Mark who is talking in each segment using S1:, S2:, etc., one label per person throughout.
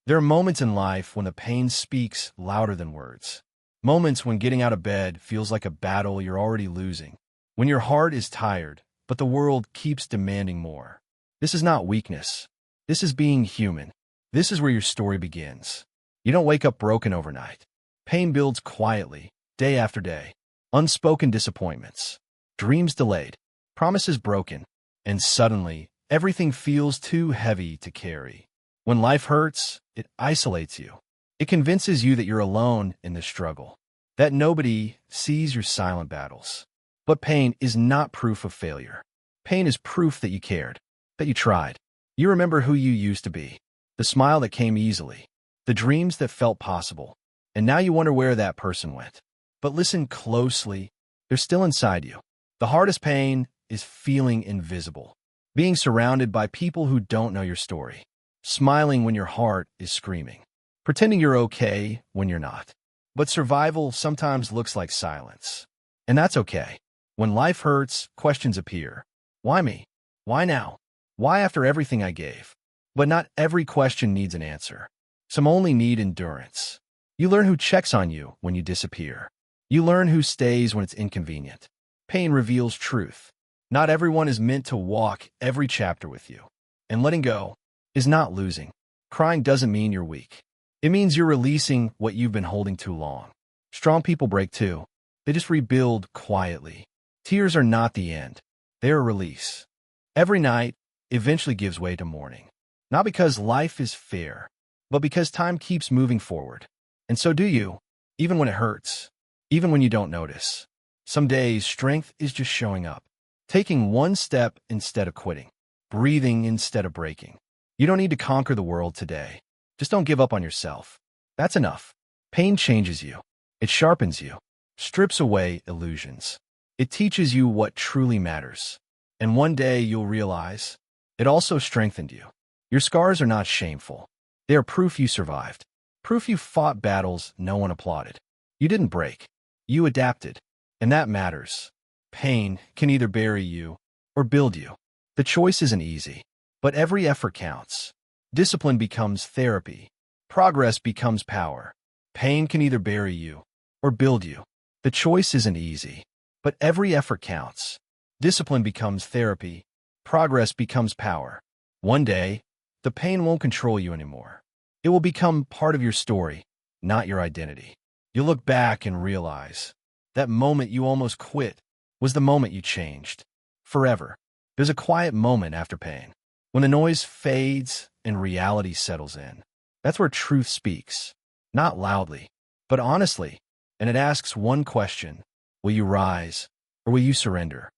S1: There are moments in life when the pain speaks louder than words. Moments when getting out of bed feels like a battle you're already losing. When your heart is tired, but the world keeps demanding more. This is not weakness. This is being human. This is where your story begins. You don't wake up broken overnight. Pain builds quietly, day after day. Unspoken disappointments, dreams delayed, promises broken, and suddenly, everything feels too heavy to carry. When life hurts, it isolates you. It convinces you that you're alone in this struggle, that nobody sees your silent battles. But pain is not proof of failure. Pain is proof that you cared, that you tried. You remember who you used to be, the smile that came easily, the dreams that felt possible, and now you wonder where that person went. But listen closely, they're still inside you. The hardest pain is feeling invisible, being surrounded by people who don't know your story, smiling when your heart is screaming, pretending you're okay when you're not. But survival sometimes looks like silence. And that's okay. When life hurts, questions appear. Why me? Why now? Why after everything I gave? But not every question needs an answer. Some only need endurance. You learn who checks on you when you disappear. You learn who stays when it's inconvenient. Pain reveals truth. Not everyone is meant to walk every chapter with you. And letting go is not losing. Crying doesn't mean you're weak. It means you're releasing what you've been holding too long. Strong people break too. They just rebuild quietly. Tears are not the end. They're a release. Every night eventually gives way to morning. Not because life is fair, but because time keeps moving forward. And so do you, even when it hurts, even when you don't notice. Some days, strength is just showing up, taking one step instead of quitting, breathing instead of breaking. You don't need to conquer the world today. Just don't give up on yourself. That's enough. Pain changes you. It sharpens you, strips away illusions. It teaches you what truly matters. And one day you'll realize it also strengthened you. Your scars are not shameful. They are proof you survived. Proof you fought battles no one applauded. You didn't break. You adapted. And that matters. Pain can either bury you or build you. The choice isn't easy, but every effort counts. Discipline becomes therapy. Progress becomes power. Pain can either bury you or build you. The choice isn't easy, but every effort counts. Discipline becomes therapy. Progress becomes power. One day, the pain won't control you anymore. It will become part of your story, not your identity. You'll look back and realize that moment you almost quit was the moment you changed. Forever. There's a quiet moment after pain, when the noise fades and reality settles in. That's where truth speaks. Not loudly, but honestly. And it asks one question: will you rise or will you surrender?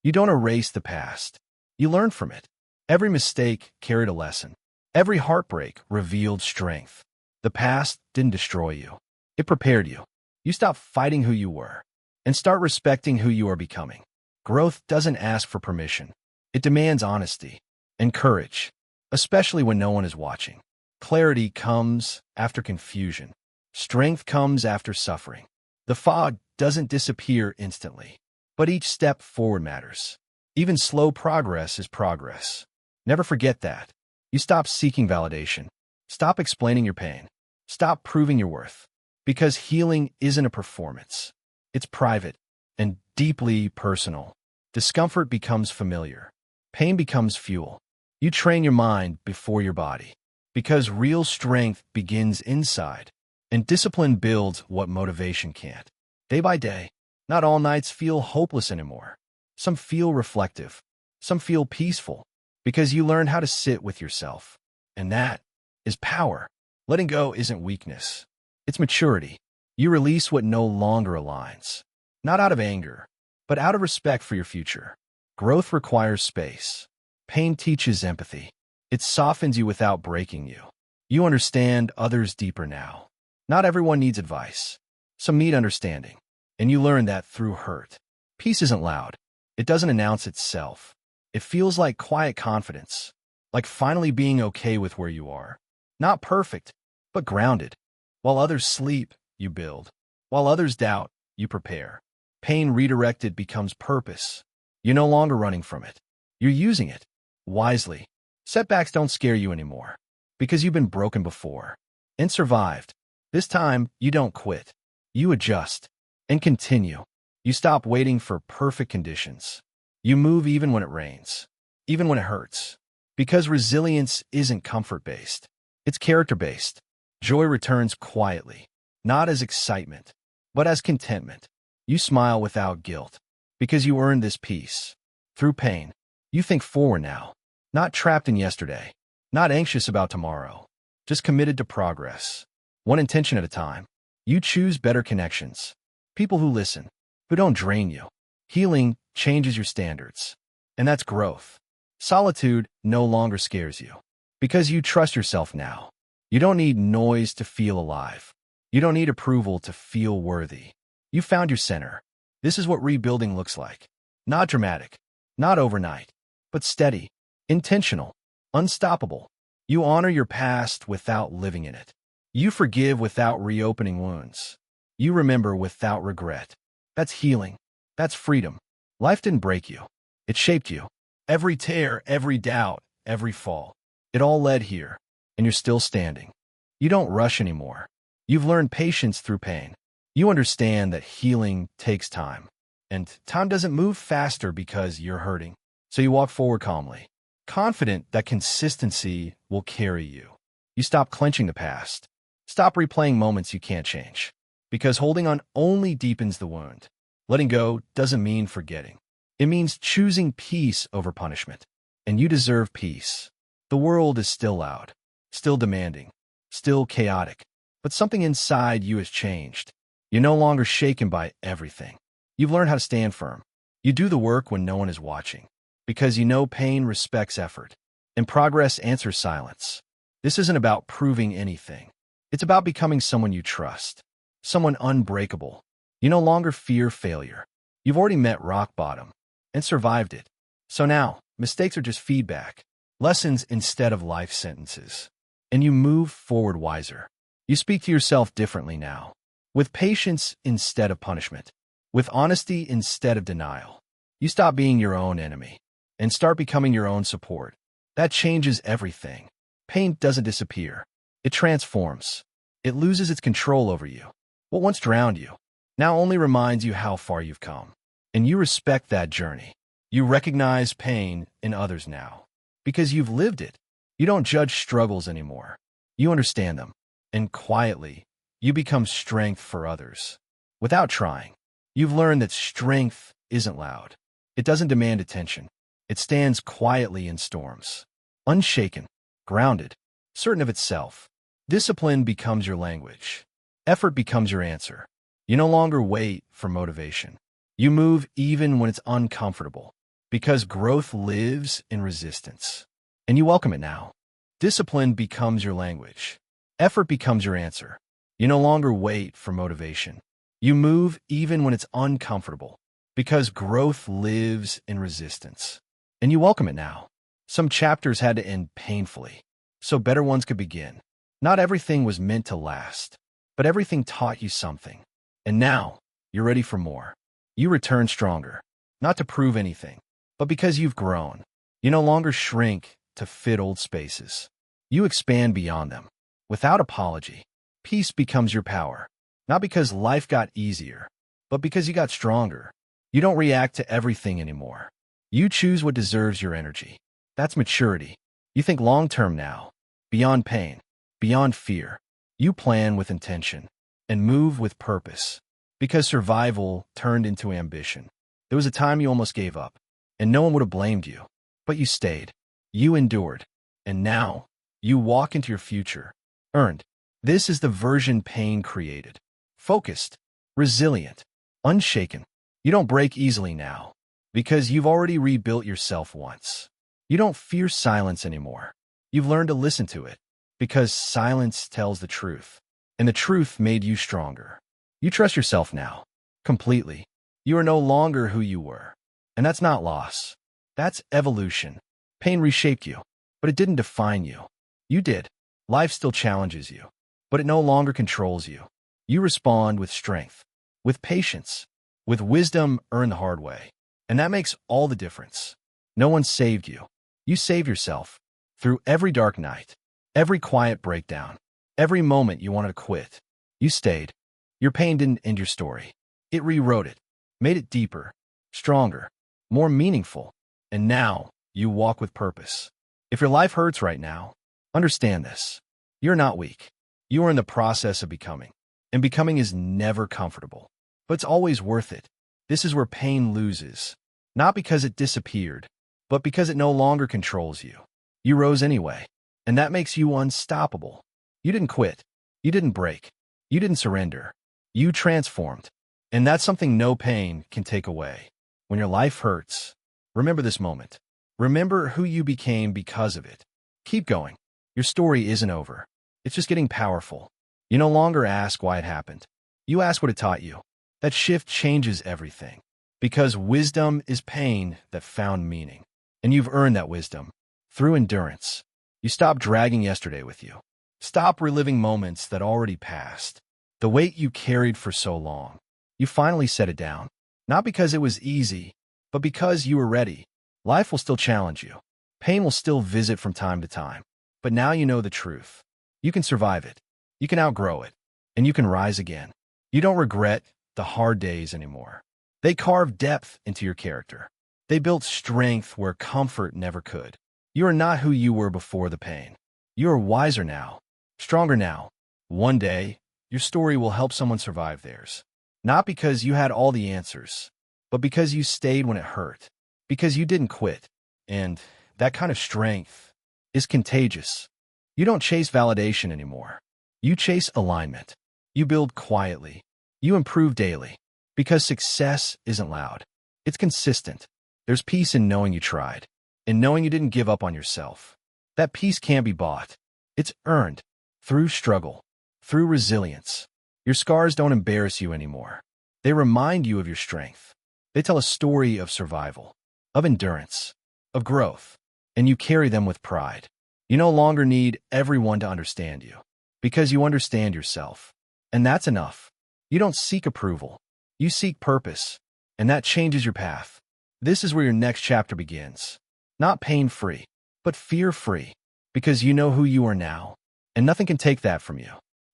S1: You don't erase the past. You learn from it. Every mistake carried a lesson. Every heartbreak revealed strength. The past didn't destroy you. It prepared you. You stop fighting who you were and start respecting who you are becoming. Growth doesn't ask for permission. It demands honesty and courage, especially when no one is watching. Clarity comes after confusion. Strength comes after suffering. The fog doesn't disappear instantly, but each step forward matters. Even slow progress is progress. Never forget that. You stop seeking validation. Stop explaining your pain. Stop proving your worth. Because healing isn't a performance. It's private and deeply personal. Discomfort becomes familiar. Pain becomes fuel. You train your mind before your body. Because real strength begins inside. And discipline builds what motivation can't. Day by day, not all nights feel hopeless anymore. Some feel reflective. Some feel peaceful. Because you learn how to sit with yourself. And that is power. Letting go isn't weakness. It's maturity. You release what no longer aligns. Not out of anger, but out of respect for your future. Growth requires space. Pain teaches empathy. It softens you without breaking you. You understand others deeper now. Not everyone needs advice. Some need understanding. And you learn that through hurt. Peace isn't loud. It doesn't announce itself. It feels like quiet confidence. Like finally being okay with where you are. Not perfect, but grounded. While others sleep, you build. While others doubt, you prepare. Pain redirected becomes purpose. You're no longer running from it. You're using it wisely. Setbacks don't scare you anymore. because you've been broken before and survived. This time, you don't quit. You adjust and continue. You stop waiting for perfect conditions. You move even when it rains, even when it hurts. Because resilience isn't comfort-based. It's character-based. Joy returns quietly, not as excitement, but as contentment. You smile without guilt because you earned this peace. Through pain, you think forward now, not trapped in yesterday, not anxious about tomorrow, just committed to progress. One intention at a time. You choose better connections, people who listen, who don't drain you. Healing changes your standards, and that's growth. Solitude no longer scares you because you trust yourself now. You don't need noise to feel alive. You don't need approval to feel worthy. You found your center. This is what rebuilding looks like. Not dramatic, not overnight, but steady, intentional, unstoppable. You honor your past without living in it. You forgive without reopening wounds. You remember without regret. That's healing. That's freedom. Life didn't break you. It shaped you. Every tear, every doubt, every fall. It all led here, and you're still standing. You don't rush anymore. You've learned patience through pain. You understand that healing takes time, and time doesn't move faster because you're hurting. So you walk forward calmly, confident that consistency will carry you. You stop clenching the past. Stop replaying moments you can't change, because holding on only deepens the wound. Letting go doesn't mean forgetting. It means choosing peace over punishment. And you deserve peace. The world is still loud, still demanding, still chaotic, but something inside you has changed. You're no longer shaken by everything. You've learned how to stand firm. You do the work when no one is watching, because you know pain respects effort, and progress answers silence. This isn't about proving anything. It's about becoming someone you trust, someone unbreakable. You no longer fear failure. You've already met rock bottom and survived it. So now, mistakes are just feedback, lessons instead of life sentences. And you move forward wiser. You speak to yourself differently now, with patience instead of punishment, with honesty instead of denial. You stop being your own enemy and start becoming your own support. That changes everything. Pain doesn't disappear. It transforms. It loses its control over you. What once drowned you now only reminds you how far you've come. And you respect that journey. You recognize pain in others now because you've lived it. You don't judge struggles anymore. You understand them. And quietly, you become strength for others. Without trying, you've learned that strength isn't loud. It doesn't demand attention. It stands quietly in storms. Unshaken, grounded, certain of itself. Discipline becomes your language. Effort becomes your answer. You no longer wait for motivation. You move even when it's uncomfortable, because growth lives in resistance. And you welcome it now. Discipline becomes your language. Effort becomes your answer. You no longer wait for motivation. You move even when it's uncomfortable, because growth lives in resistance. And you welcome it now. Some chapters had to end painfully, so better ones could begin. Not everything was meant to last, but everything taught you something. And now, you're ready for more. You return stronger, not to prove anything, but because you've grown. You no longer shrink to fit old spaces. You expand beyond them, without apology. Peace becomes your power, not because life got easier, but because you got stronger. You don't react to everything anymore. You choose what deserves your energy. That's maturity. You think long-term now, beyond pain, beyond fear. You plan with intention and move with purpose, because survival turned into ambition. There was a time you almost gave up, and no one would have blamed you. But you stayed. You endured. And now, you walk into your future. Earned. This is the version pain created. Focused. Resilient. Unshaken. You don't break easily now, because you've already rebuilt yourself once. You don't fear silence anymore. You've learned to listen to it, because silence tells the truth. And the truth made you stronger. You trust yourself now, completely. You are no longer who you were. And that's not loss. That's evolution. Pain reshaped you, but it didn't define you. You did. Life still challenges you, but it no longer controls you. You respond with strength, with patience, with wisdom earned the hard way. And that makes all the difference. No one saved you. You save yourself through every dark night. Every quiet breakdown, every moment you wanted to quit, you stayed. Your pain didn't end your story. It rewrote it, made it deeper, stronger, more meaningful. And now you walk with purpose. If your life hurts right now, understand this. You're not weak. You are in the process of becoming. And becoming is never comfortable. But it's always worth it. This is where pain loses. Not because it disappeared, but because it no longer controls you. You rose anyway. And that makes you unstoppable. You didn't quit. You didn't break. You didn't surrender. You transformed. And that's something no pain can take away. When your life hurts, remember this moment. Remember who you became because of it. Keep going. Your story isn't over. It's just getting powerful. You no longer ask why it happened. You ask what it taught you. That shift changes everything. Because wisdom is pain that found meaning. And you've earned that wisdom through endurance. You stop dragging yesterday with you. Stop reliving moments that already passed. The weight you carried for so long. You finally set it down. Not because it was easy, but because you were ready. Life will still challenge you. Pain will still visit from time to time. But now you know the truth. You can survive it. You can outgrow it. And you can rise again. You don't regret the hard days anymore. They carved depth into your character. They built strength where comfort never could. You are not who you were before the pain. You are wiser now, stronger now. One day, your story will help someone survive theirs. Not because you had all the answers, but because you stayed when it hurt. Because you didn't quit. And that kind of strength is contagious. You don't chase validation anymore. You chase alignment. You build quietly. You improve daily. Because success isn't loud. It's consistent. There's peace in knowing you tried. In knowing you didn't give up on yourself. That peace can't be bought. It's earned. Through struggle. Through resilience. Your scars don't embarrass you anymore. They remind you of your strength. They tell a story of survival. Of endurance. Of growth. And you carry them with pride. You no longer need everyone to understand you. Because you understand yourself. And that's enough. You don't seek approval. You seek purpose. And that changes your path. This is where your next chapter begins. Not pain-free, but fear-free. Because you know who you are now. And nothing can take that from you.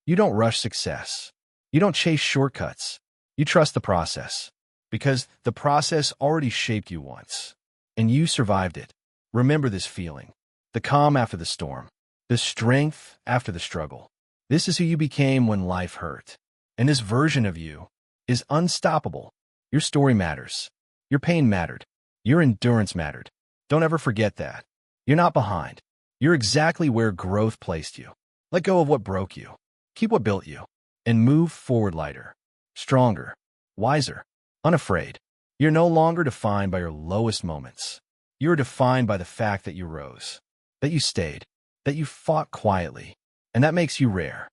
S1: You don't rush success. You don't chase shortcuts. You trust the process. Because the process already shaped you once. And you survived it. Remember this feeling. The calm after the storm. The strength after the struggle. This is who you became when life hurt. And this version of you is unstoppable. Your story matters. Your pain mattered. Your endurance mattered. Don't ever forget that. You're not behind. You're exactly where growth placed you. Let go of what broke you. Keep what built you. And move forward lighter, stronger, wiser, unafraid. You're no longer defined by your lowest moments. You're defined by the fact that you rose, that you stayed, that you fought quietly. And that makes you rare.